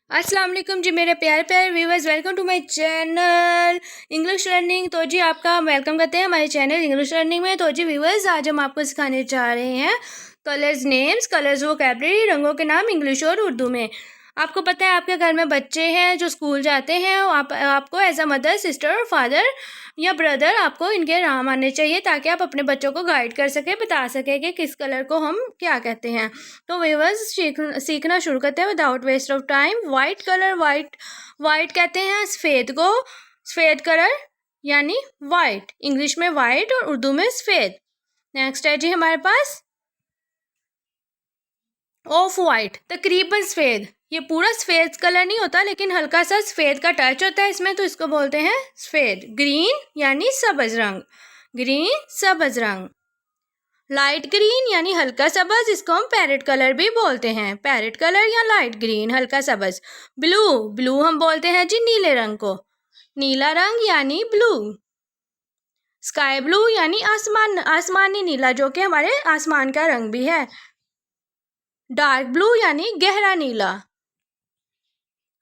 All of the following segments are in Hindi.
अस्सलाम वालेकुम जी मेरे प्यारे प्यारे viewers, welcome to my channel English learning. तो जी आपका वेलकम करते हैं हमारे चैनल इंग्लिश लर्निंग में। तो जी व्यूवर्स, आज हम आपको सिखाने जा रहे हैं कलर्स नेम्स, कलर्स वोकैबुलरी, रंगों के नाम इंग्लिश और उर्दू में। आपको पता है आपके घर में बच्चे हैं जो स्कूल जाते हैं, आपको as a mother, sister, father या ब्रदर आपको इनके नाम आने चाहिए ताकि आप अपने बच्चों को गाइड कर सके, बता सके कि किस कलर को हम क्या कहते हैं। तो व्यूअर्स, सीखना शुरू करते हैं without waste of time. White colour, white कहते हैं सफ़ेद को, सफ़ेद कलर यानी वाइट, इंग्लिश में वाइट और उर्दू में सफ़ेद। नेक्स्ट है जी हमारे पास ऑफ वाइट, तकरीबन सफ़ेद। ये पूरा सफ़ेद कलर नहीं होता लेकिन हल्का सा सफ़ेद का टच होता है इसमें, तो इसको बोलते हैं सफ़ेद। ग्रीन यानी सब्ज़ रंग, ग्रीन सब्ज़ रंग। लाइट ग्रीन यानी हल्का सब्ज़, इसको हम पैरेट कलर भी बोलते हैं, पैरेट कलर या लाइट ग्रीन, हल्का सब्ज़। ब्लू, ब्लू हम बोलते हैं जी नीले रंग को, नीला रंग यानी ब्लू। स्काई ब्लू यानी आसमानी नीला, जो कि हमारे आसमान का रंग भी है। डार्क ब्लू यानी गहरा नीला।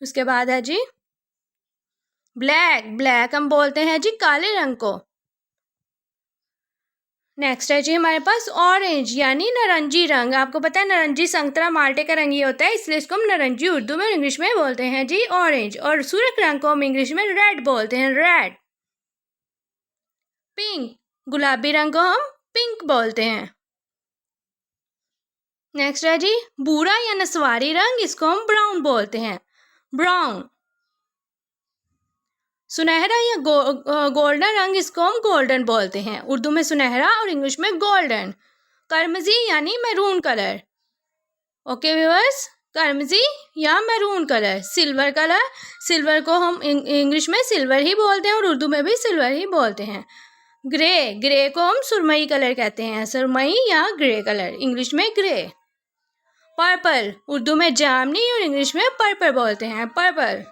उसके बाद है जी ब्लैक, ब्लैक हम बोलते हैं जी काले रंग को। नेक्स्ट है जी हमारे पास ऑरेंज यानी नारंगी रंग। आपको पता है नारंगी संतरा माल्टे का रंग ये होता है, इसलिए इसको हम नारंगी उर्दू में और इंग्लिश में बोलते हैं जी ऑरेंज। और सुर्ख रंग को हम इंग्लिश में रेड बोलते हैं, रेड। पिंक, गुलाबी रंग को हम पिंक बोलते हैं। नेक्स्ट है जी भूरा या नसवारी रंग, इसको हम ब्राउन बोलते हैं, ब्राउन। सुनहरा या गोल्डन रंग, इसको हम गोल्डन बोलते हैं, उर्दू में सुनहरा और इंग्लिश में गोल्डन। करमजी यानी मैरून कलर। ओके व्यूअर्स, करमजी या maroon colour. Silver colour, silver को हम इंग्लिश में सिल्वर ही बोलते हैं और उर्दू में भी सिल्वर ही बोलते हैं। ग्रे, ग्रे को हम सुरमई कलर कहते हैं, सुरमई या ग्रे कलर, इंग्लिश में ग्रे। पर्पल, उर्दू में जामनी और इंग्लिश में पर्पल बोलते हैं, पर्पल।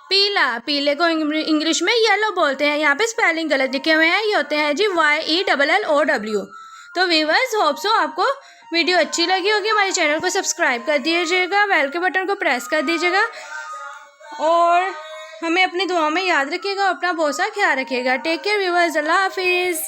पीला, पीले को इंग्लिश में येलो बोलते हैं। यहाँ पे स्पेलिंग गलत लिखे हुए हैं, ये होते हैं जी YELLOW। तो व्यूअर्स, होप सो आपको वीडियो अच्छी लगी होगी। हमारे चैनल को सब्सक्राइब कर दीजिएगा, बेल के बटन को प्रेस कर दीजिएगा और हमें अपनी दुआओं में याद रखिएगा, अपना बहुत सा ख्याल रखिएगा। टेक केयर व्यूअर्स, अल्लाह हाफिज़।